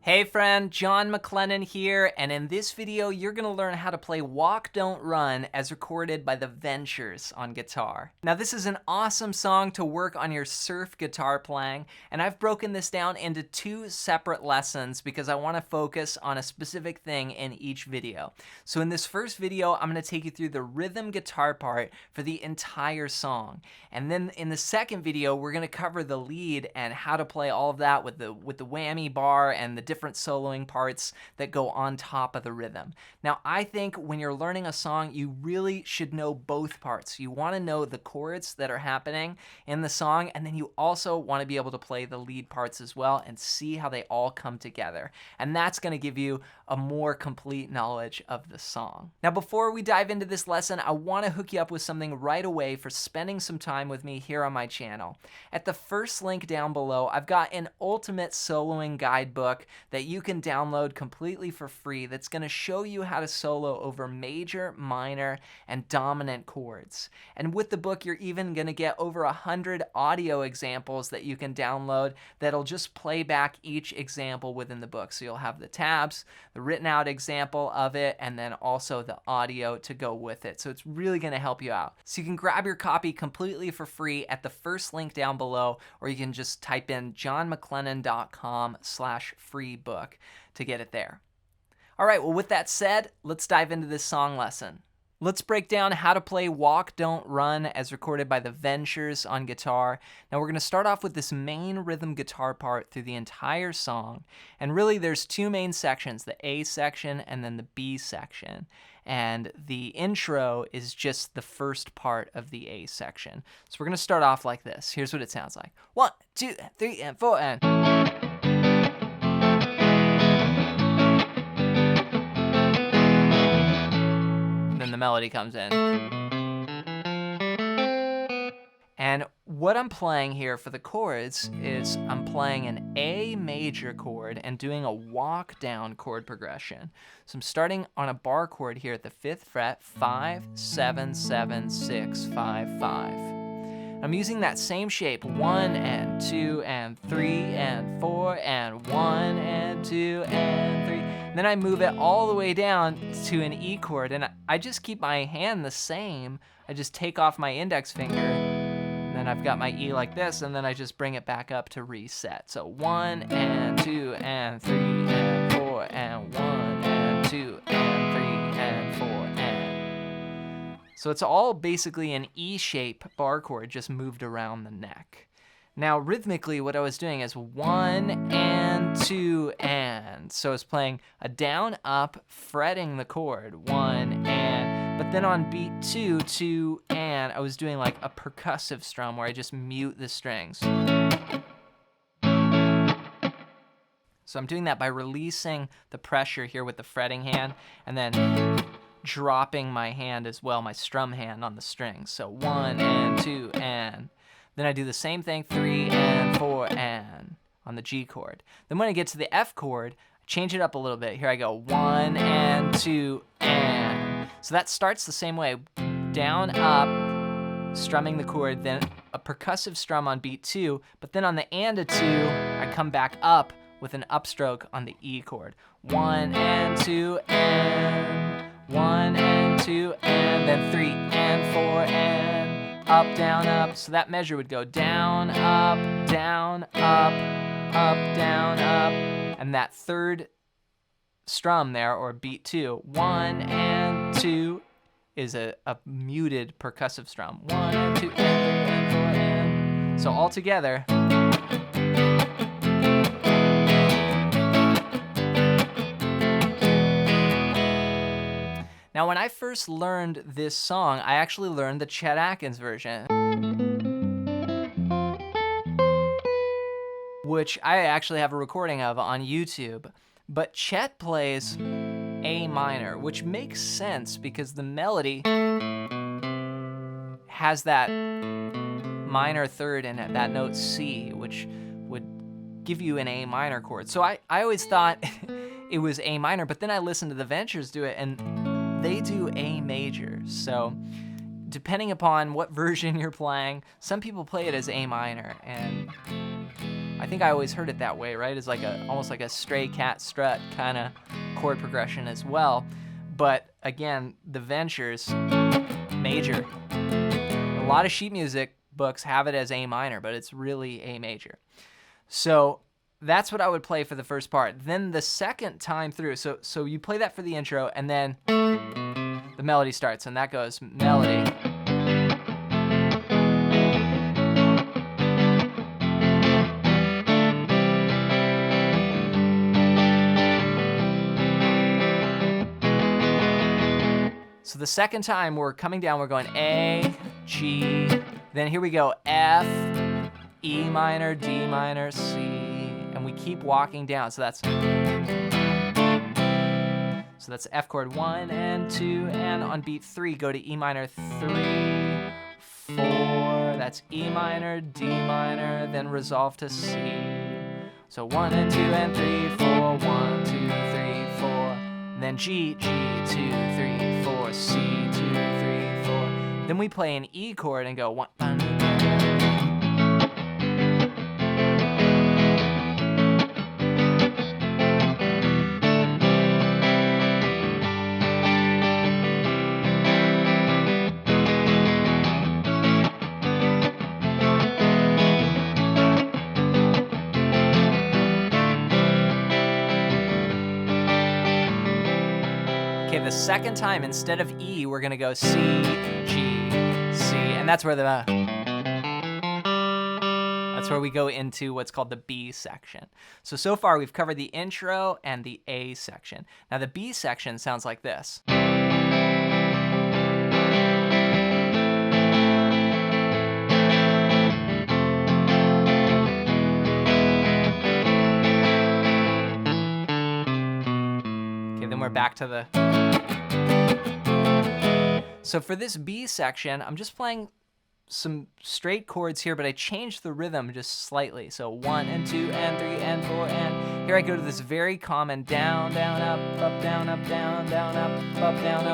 Hey friend, John MacLennan here, and in this video you're going to learn how to play Walk Don't Run as recorded by the Ventures on guitar. Now this is an awesome song to work on your surf guitar playing, and I've broken this down into two separate lessons because I want to focus on a specific thing in each video. So in this first video I'm going to take you through the rhythm guitar part for the entire song, and then in the second video we're going to cover the lead and how to play all of that with the whammy bar and the different soloing parts that go on top of the rhythm. Now, I think when you're learning a song, you really should know both parts. You want to know the chords that are happening in the song, and then you also want to be able to play the lead parts as well and see how they all come together. And that's going to give you a more complete knowledge of the song. Now, before we dive into this lesson, I want to hook you up with something right away for spending some time with me here on my channel. At the first link down below, I've got an ultimate soloing guidebook that you can download completely for free that's going to show you how to solo over major, minor, and dominant chords. And with the book, you're even going to get over 100 audio examples that you can download that'll just play back each example within the book. So you'll have the tabs, the written out example of it, and then also the audio to go with it. So it's really going to help you out. So you can grab your copy completely for free at the first link down below, or you can just type in johnmaclennan.com/free book to get it there. All right, well, with that said, let's dive into this song lesson. Let's break down how to play Walk Don't Run as recorded by the Ventures on guitar. Now we're going to start off with this main rhythm guitar part through the entire song. And really there's two main sections, the A section and then the B section. And the intro is just the first part of the A section. So we're going to start off like this. Here's what it sounds like. 1, 2, 3, and 4, and... Then the melody comes in. And what I'm playing here for the chords is I'm playing an A major chord and doing a walk down chord progression. So I'm starting on a bar chord here at the 5th fret, 5, 7, 7, 6, 5, 5. I'm using that same shape, 1 and 2 and 3 and 4 and 1 and 2 and 3. Then I move it all the way down to an E chord, and I just keep my hand the same. I just take off my index finger, and then I've got my E like this, and then I just bring it back up to reset. So 1 and 2 and 3 and 4 and 1 and 2 and 3 and 4 and... So it's all basically an E shape bar chord just moved around the neck. Now rhythmically what I was doing is 1 and 2 and. So I was playing a down up fretting the chord 1 and, but then on beat 2, 2 and, I was doing like a percussive strum where I just mute the strings. So I'm doing that by releasing the pressure here with the fretting hand and then dropping my hand as well, my strum hand on the strings. So 1 and 2 and. Then I do the same thing, 3 and 4 and on the G chord. Then when I get to the F chord, I change it up a little bit. Here I go, 1 and 2 and. So that starts the same way, down, up, strumming the chord, then a percussive strum on beat 2, but then on the and a 2, I come back up with an upstroke on the E chord. 1 and 2 and, 1 and 2 and, then 3 and 4 and. Up, down, up. So that measure would go down, up, down, up, down, up. And that third strum there, or beat 2, 1 and 2 is a muted percussive strum. 1 and 2 and 3 and 4 and. So all together. Now, when I first learned this song, I actually learned the Chet Atkins version, which I actually have a recording of on YouTube. But Chet plays A minor, which makes sense because the melody has that minor third in it, that note C, which would give you an A minor chord. So I always thought it was A minor, but then I listened to the Ventures do it, and they do A major. So depending upon what version you're playing, some people play it as A minor, and I think I always heard it that way, right? It's like almost like a stray cat strut kind of chord progression as well. But again, the Ventures, major. A lot of sheet music books have it as A minor, but it's really A major. So that's what I would play for the first part. Then the second time through, so you play that for the intro, and then the melody starts, and that goes melody. So the second time we're coming down, we're going A, G, then here we go, F, E minor, D minor, C, and we keep walking down. So that's F chord 1 and 2, and on beat 3, go to E minor 3, 4, that's E minor, D minor, then resolve to C. So 1 and 2 and 3, 4, 1, 2, 3, 4, and then G, G, 2, 3, 4, C, 2, 3, 4. Then we play an E chord and go 1, 1. Okay, the second time, instead of E, we're gonna go C, G, C, and that's where we go into what's called the B section. So far we've covered the intro and the A section. Now the B section sounds like this. Then we're back to the... So for this B section, I'm just playing some straight chords here, but I changed the rhythm just slightly. So 1 and 2 and 3 and 4, and here I go to this very common down, down, up, down, up, down, down, up, down,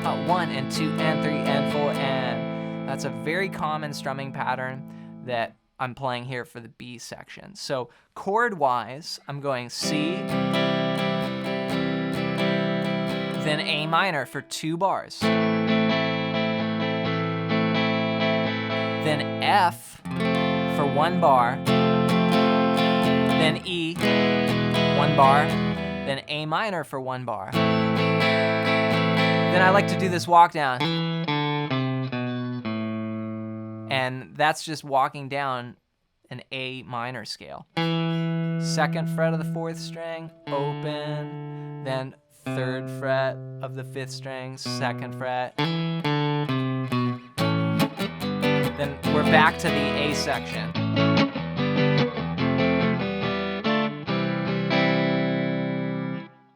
up, 1 and 2 and 3 and 4, and that's a very common strumming pattern that I'm playing here for the B section. So chord-wise, I'm going C, then A minor for 2 bars. Then F for 1 bar. Then E, 1 bar. Then A minor for 1 bar. Then I like to do this walk down. And that's just walking down an A minor scale. 2nd fret of the 4th string, open, then 3rd fret of the 5th string, 2nd fret. Then we're back to the A section.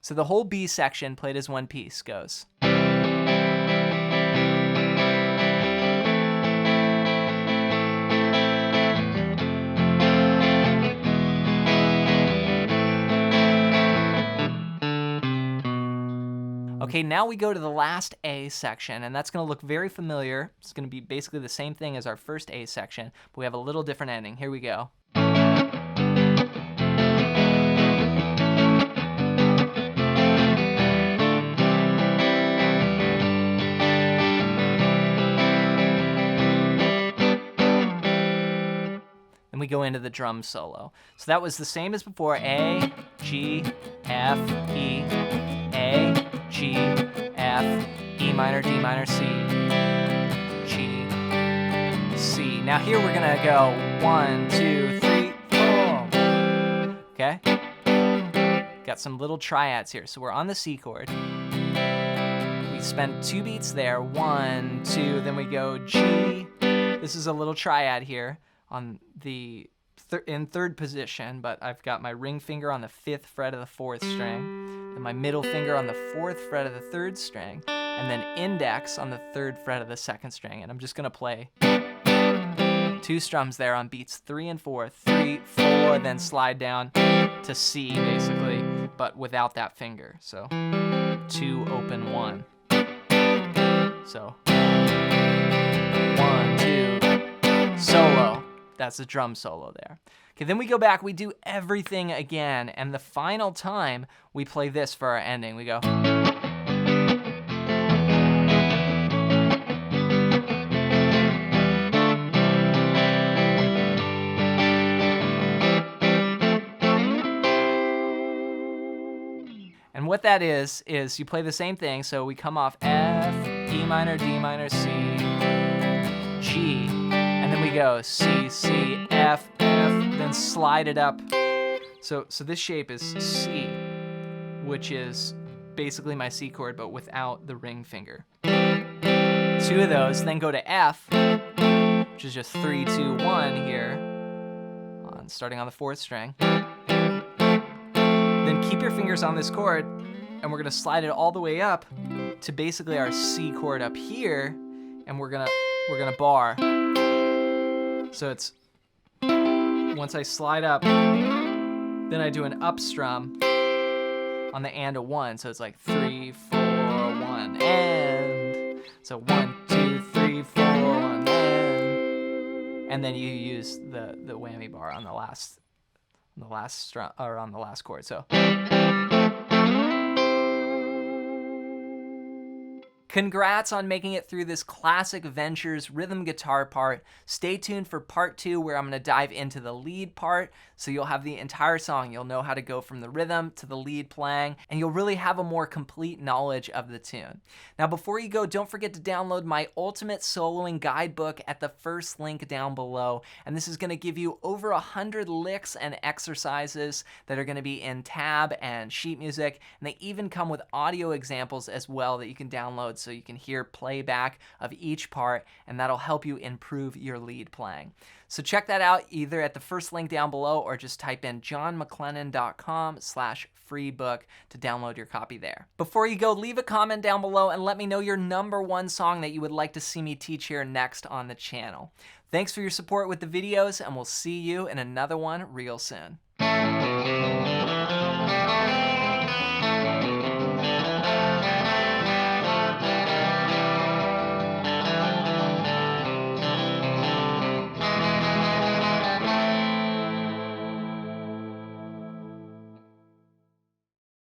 So the whole B section played as one piece goes. Okay, now we go to the last A section, and that's going to look very familiar. It's going to be basically the same thing as our first A section, but we have a little different ending. Here we go. Then we go into the drum solo. So that was the same as before. A, G, F, E, A, G, F, E minor, D minor, C, G, C. Now here we're gonna go 1, 2, 3, 4. Okay? Got some little triads here. So we're on the C chord. We spend 2 beats there. 1, 2, then we go G. This is a little triad here on the in 3rd position, but I've got my ring finger on the 5th fret of the 4th string, then my middle finger on the 4th fret of the 3rd string, and then index on the 3rd fret of the 2nd string. And I'm just gonna play 2 strums there on beats 3 and 4, 3, 4, then slide down to C basically, but without that finger. So 2, open 1. So 1, 2, solo. That's the drum solo there. Okay, then we go back, we do everything again, and the final time we play this for our ending. We go. And what that is you play the same thing. So we come off F, E minor, D minor, C, G, and then we go C, C, F, F, then slide it up. So this shape is C, which is basically my C chord, but without the ring finger. 2 of those, then go to F, which is just 3, 2, 1 here, starting on the 4th string. Then keep your fingers on this chord, and we're gonna slide it all the way up to basically our C chord up here, and we're gonna bar. So it's, once I slide up, then I do an up strum on the and a 1, so it's like 3, 4, 1, and. So 1, 2, 3, 4, 1, and then you use the whammy bar on the last strum, or on the last chord. So congrats on making it through this classic Ventures rhythm guitar part. Stay tuned for part 2, where I'm going to dive into the lead part, so you'll have the entire song. You'll know how to go from the rhythm to the lead playing, and you'll really have a more complete knowledge of the tune. Now, before you go, don't forget to download my Ultimate Soloing Guidebook at the first link down below, and this is going to give you over 100 licks and exercises that are going to be in tab and sheet music, and they even come with audio examples as well that you can download, so you can hear playback of each part, and that'll help you improve your lead playing. So check that out either at the first link down below, or just type in johnmclennan.com/freebook to download your copy there. Before you go, leave a comment down below and let me know your #1 song that you would like to see me teach here next on the channel. Thanks for your support with the videos, and we'll see you in another one real soon.